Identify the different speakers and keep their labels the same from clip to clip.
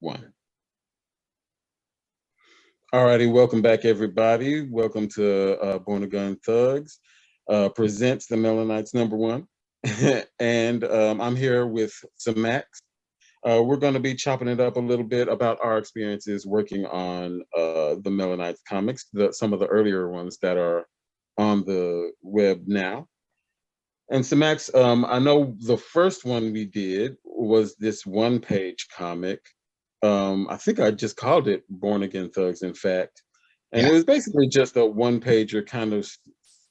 Speaker 1: One. Alrighty, welcome back, everybody. Welcome to Born Again Thugs presents the Melanites number one, and I'm here with Samax. We're going to be chopping it up a little bit about our experiences working on the Melanites comics, some of the earlier ones that are on the web now. And Samax, I know the first one we did was this one-page comic. I think I just called it Born Again Thugs, in fact. And
Speaker 2: Yeah.
Speaker 1: it was basically just a one-pager kind of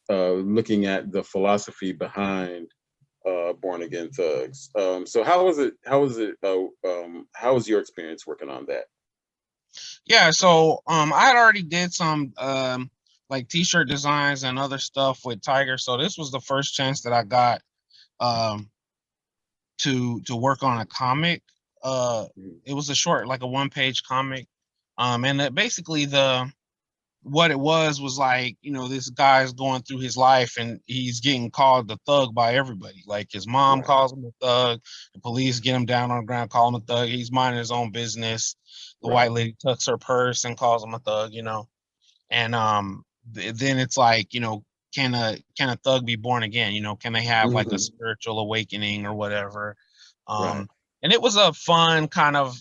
Speaker 1: looking at the philosophy behind Born Again Thugs. So how was it? How was your experience working on that?
Speaker 2: Yeah. So I had already did some like t-shirt designs and other stuff with Tiger. So this was the first chance that I got um to work on a comic.
Speaker 1: Mhm.
Speaker 2: It was a short, like a one-page comic. And basically the what it was like, this guy's going through his life and he's getting called the thug by everybody. Like his mom
Speaker 1: Right.
Speaker 2: calls him a thug, the police get him down on the ground, call him a thug. He's minding his own business. The white
Speaker 1: Right.
Speaker 2: lady tucks her purse and calls him a thug. And then it's like, can a thug be born again? Can they have like a
Speaker 1: Hmm.
Speaker 2: spiritual awakening or whatever?
Speaker 1: Right.
Speaker 2: Um, and it was a fun kind of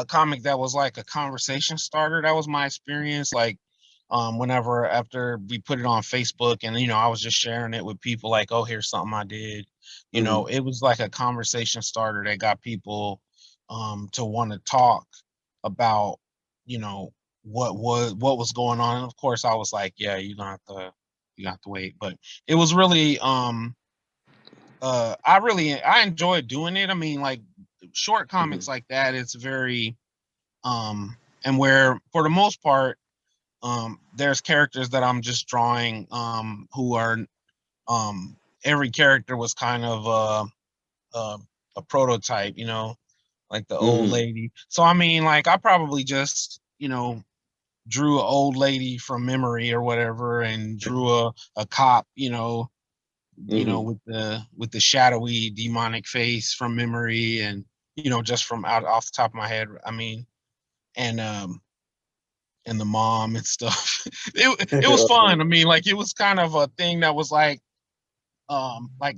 Speaker 2: comic that was like a conversation starter. That was my experience. Like whenever after we put it on Facebook and I was just sharing it with people like, oh, here's something I did.
Speaker 1: Hmm.
Speaker 2: It was like a conversation starter that got people to want to talk about, you know, what was going on. And of course I was like, yeah, you got to wait. But it was really I enjoyed doing it. I mean, like short
Speaker 1: Hmm.
Speaker 2: comics like that, it's very and where for the most part there's characters that I'm just drawing who are every character was kind of uh, a prototype, like the old
Speaker 1: Hmm.
Speaker 2: lady. So I mean, like I probably just drew an old lady from memory or whatever, and drew a cop,
Speaker 1: Hmm.
Speaker 2: with the shadowy demonic face from memory, and just from out off the top of my head. I mean, and and the mom and stuff. It was fun. I mean, like it was kind of a thing that was like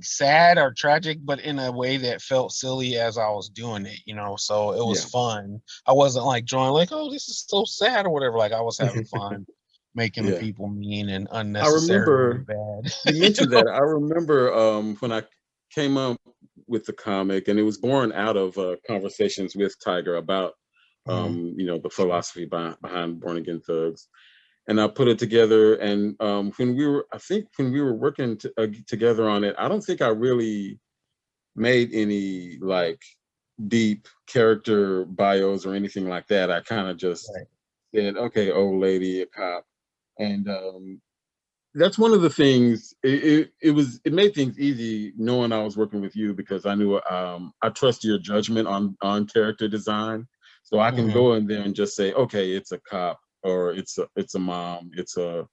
Speaker 2: sad or tragic, but in a way that felt silly as I was doing it. So it was
Speaker 1: Yeah.
Speaker 2: fun. I wasn't like drawing like, oh, this is so sad or whatever. Like I was having fun making the
Speaker 1: Yeah.
Speaker 2: people mean and
Speaker 1: I
Speaker 2: unnecessarily
Speaker 1: remember
Speaker 2: bad.
Speaker 1: you mentioned that. I remember when I came up with the comic, and it was born out of conversations with Tiger about,
Speaker 2: Mhm.
Speaker 1: the philosophy behind Born Again Thugs. And I put it together. And I think when we were working together on it, I don't think I really made any like deep character bios or anything like that. I kind of just
Speaker 2: Right.
Speaker 1: said, okay, old lady, a cop. And that's one of the things. It made things easy knowing I was working with you, because I knew I trust your judgment on character design, so I can
Speaker 2: Hmm.
Speaker 1: go in there and just say, okay, it's a cop, or it's a mom, it's a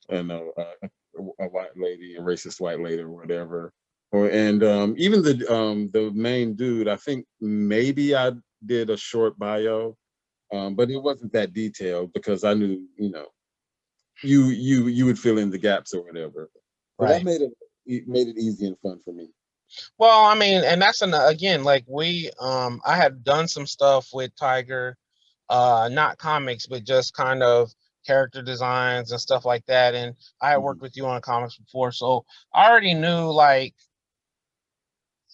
Speaker 1: white lady, a racist white lady, or whatever. Or and even the main dude, I think maybe I did a short bio, but it wasn't that detailed because I knew, you would fill in the gaps or whatever. So that
Speaker 2: Right.
Speaker 1: made it easy and fun for me.
Speaker 2: Well, I mean, and that's again, like I had done some stuff with Tiger, not comics, but just kind of character designs and stuff like that. And I had
Speaker 1: Hmm.
Speaker 2: worked with you on comics before, so I already knew like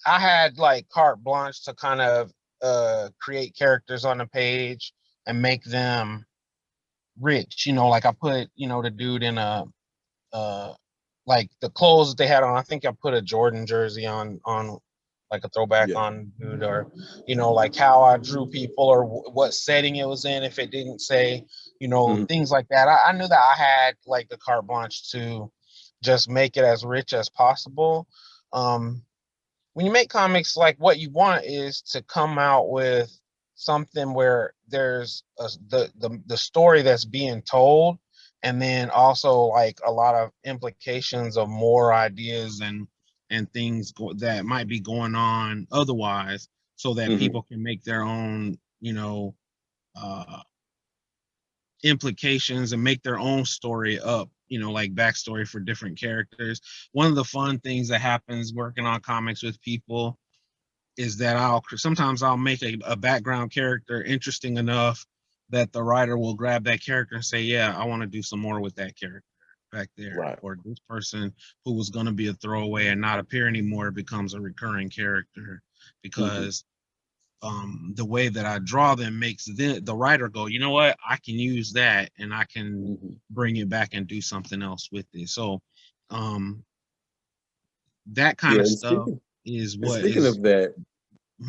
Speaker 2: I had like carte blanche to kind of create characters on the page and make them rich. Like I put, the dude in a uh like the clothes that they had on. I think I put a Jordan jersey on like a throwback
Speaker 1: Yeah.
Speaker 2: on dude, or like how I drew people, or what setting it was in if it didn't say,
Speaker 1: Hmm.
Speaker 2: things like that. I knew that I had like the carte blanche to just make it as rich as possible. um when you make comics, like what you want is to come out with something where there's the story that's being told, and then also like a lot of implications of more ideas and things that might be going on otherwise, so that
Speaker 1: Hmm.
Speaker 2: people can make their own, uh, implications and make their own story up, like backstory for different characters. One of the fun things that happens working on comics with people is that I'll make a background character interesting enough that the writer will grab that character and say, yeah, I want to do some more with that character back there.
Speaker 1: Right.
Speaker 2: Or this person who was going to be a throwaway and not appear anymore becomes a recurring character
Speaker 1: Mm-hmm.
Speaker 2: because the way that I draw them makes the writer go, you know what, I can use that and I can
Speaker 1: Mm-hmm.
Speaker 2: bring it back and do something else with it. So um, that kind
Speaker 1: Yeah,
Speaker 2: of stuff is
Speaker 1: and
Speaker 2: what
Speaker 1: speaking
Speaker 2: is.
Speaker 1: of that,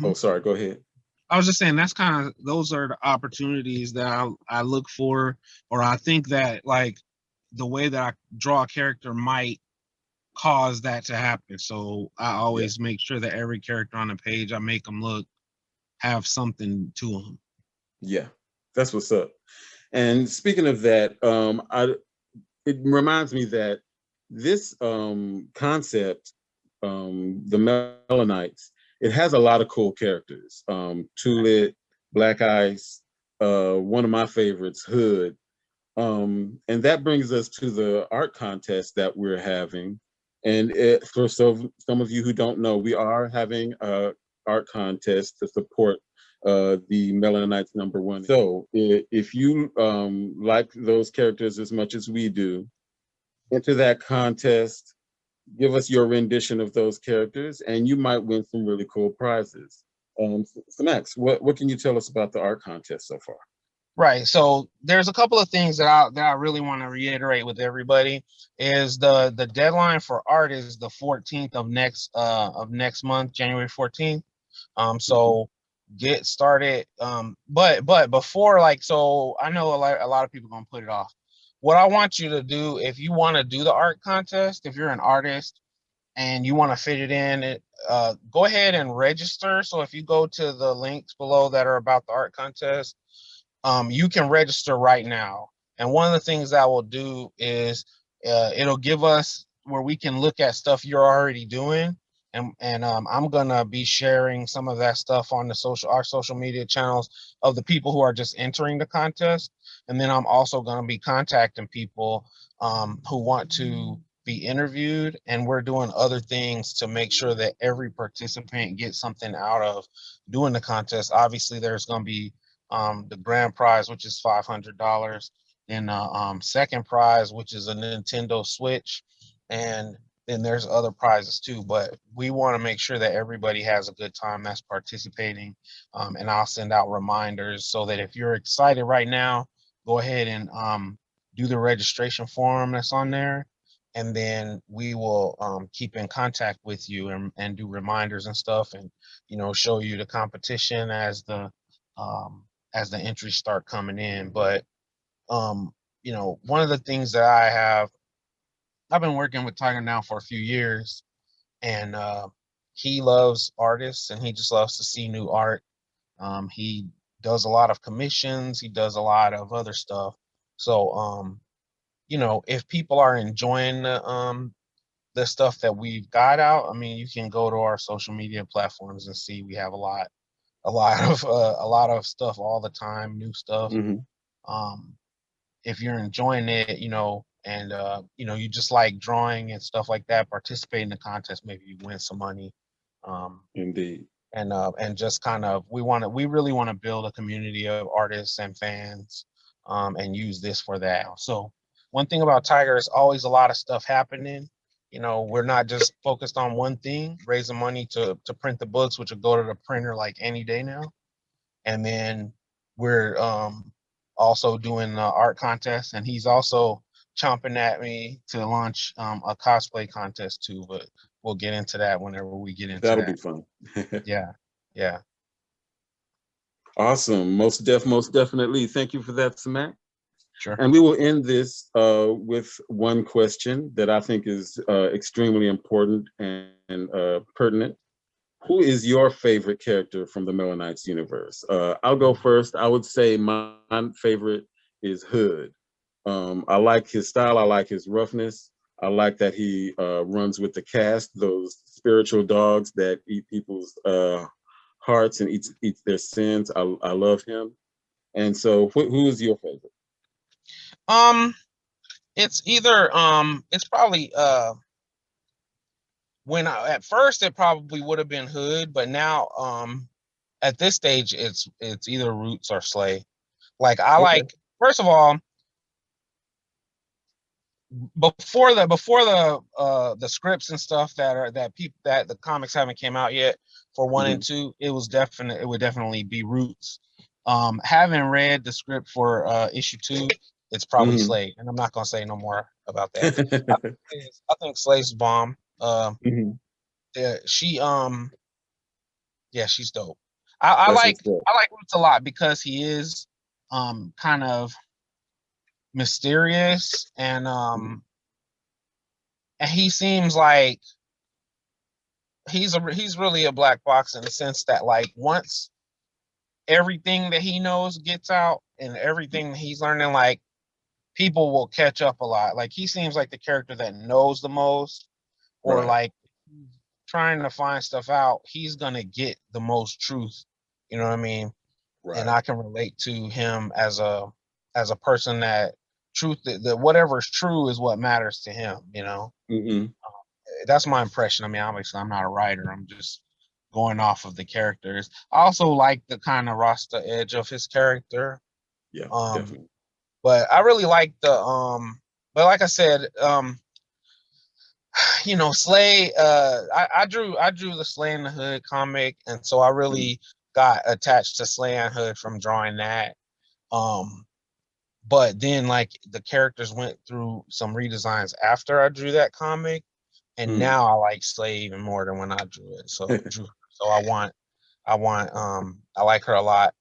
Speaker 1: oh,
Speaker 2: Mhm.
Speaker 1: sorry, go ahead.
Speaker 2: I was just saying that's kind of those are the opportunities that I look for, or I think that like the way that I draw a character might cause that to happen. So I
Speaker 1: Yeah,
Speaker 2: always make sure that every character on the page I make them look have something to them.
Speaker 1: yeah, that's what's up. And speaking of that, it reminds me that this concept, the Melanites, it has a lot of cool characters. Tulit, Black Ice, one of my favorites, Hood. And that brings us to the art contest that we're having. And for some of you who don't know, we are having a art contest to support the Melanites #1. So if you like those characters as much as we do, enter that contest, give us your rendition of those characters, and you might win some really cool prizes. So Max, what can you tell us about the art contest so far?
Speaker 2: Right. So there's a couple of things that I really want to reiterate with everybody is the deadline for art is the 14th of next month, January 14th.
Speaker 1: Mhm.
Speaker 2: So get started. But before so I know a lot of people gonna put it off. What I want you to do if you want to do the art contest, if you're an artist and you want to fit it in, go ahead and register. So if you go to the links below that are about the art contest, you can register right now. And one of the things that will do is it'll give us where we can look at stuff you're already doing. And I'm gonna be sharing some of that stuff on our social media channels of the people who are just entering the contest. And then I'm also gonna be contacting people who want to be interviewed, and we're doing other things to make sure that every participant gets something out of doing the contest. Obviously, there's going to be the grand prize, which is $500, and second prize, which is a Nintendo Switch, and then there's other prizes too. But we want to make sure that everybody has a good time that's participating, and I'll send out reminders so that if you're excited right now, go ahead and do the registration form that's on there, and then we will keep in contact with you and do reminders and stuff, and show you the competition um, as the entries start coming in. But one of the things that I've been working with Tiger now for a few years, and he loves artists and he just loves to see new art. He does a lot of commissions, he does a lot of other stuff. So if people are enjoying the stuff that we've got out, I mean, you can go to our social media platforms and see we have a lot of stuff all the time, new stuff.
Speaker 1: Hmm.
Speaker 2: Um, if you're enjoying it, and you just like drawing and stuff like that, participate in the contest, maybe you win some money. Um,
Speaker 1: Indeed.
Speaker 2: and just kind of we really want to build a community of artists and fans, and use this for that. So one thing about Tiger is always a lot of stuff happening. We're not just focused on one thing, raising money to print the books, which will go to the printer like any day now. And then we're also doing the art contest, and he's also chomping at me to launch a cosplay contest too, but we'll get into that whenever we get into
Speaker 1: That'll be
Speaker 2: that.
Speaker 1: fun.
Speaker 2: Yeah, yeah,
Speaker 1: Awesome. Most definitely. Thank you for that, Samak.
Speaker 2: sure.
Speaker 1: And we will end this with one question that I think is extremely important and pertinent. Who is your favorite character from the Melanites universe? I'll go first. I would say my favorite is Hood. I like his style. I like his roughness. I like that he runs with the cast, those spiritual dogs that eat people's hearts and eats their sins. I love him. And so who is your favorite?
Speaker 2: It's either it's probably at first it probably would have been Hood, but now at this stage it's either Roots or Slay. Like I like, first of all, before the scripts and stuff that the comics haven't came out yet for 1 and 2, it would definitely be Roots. Having read the script for issue 2, it's probably Slay, and I'm not gonna say no more about that. I think Slay's bomb. Yeah, she's dope. I like Roots a lot because he is kind of mysterious, and he seems like he's really a black box in the sense that, like, once everything that he knows gets out and everything he's learning, like, people will catch up a lot. Like, he seems like the character that knows the most, or like trying to find stuff out, he's gonna get the most truth. You know what I mean? And I can relate to him as a person that that whatever's true is what matters to him. You know, that's my impression. I mean, obviously, I'm not a writer. I'm just going off of the characters. I also like the kind of Rasta edge of his character.
Speaker 1: Yeah, definitely.
Speaker 2: But I really like but like I said, you know, Slay, I drew the Slay in the Hood comic, and so I really got attached to Slay and Hood from drawing that. But then, like, the characters went through some redesigns after I drew that comic, and now I like Slay even more than when I drew it. So I like her a lot.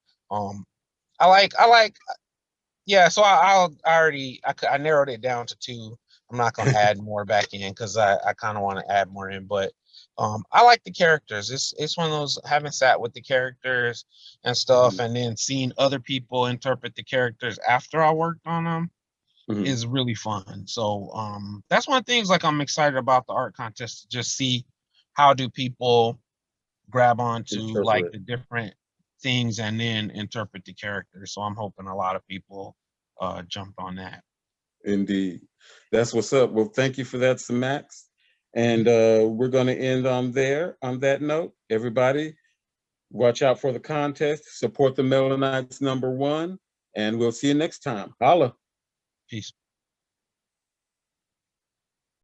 Speaker 2: Yeah, so I narrowed it down to 2. I'm not gonna add more back in because I kind of want to add more in, but I like the characters. It's one of those, having sat with the characters and stuff, and then seeing other people interpret the characters after I worked on them is really fun. So that's one of the things, like, I'm excited about the art contest, to just see how do people grab onto like the different things and then interpret the characters. So I'm hoping a lot of people jumped on that.
Speaker 1: Indeed. That's what's up. Well, thank you for that, Samax. And we're going to end on that note. Everybody, watch out for the contest. Support the Melanites #1. And we'll see you next time. Holla.
Speaker 2: Peace.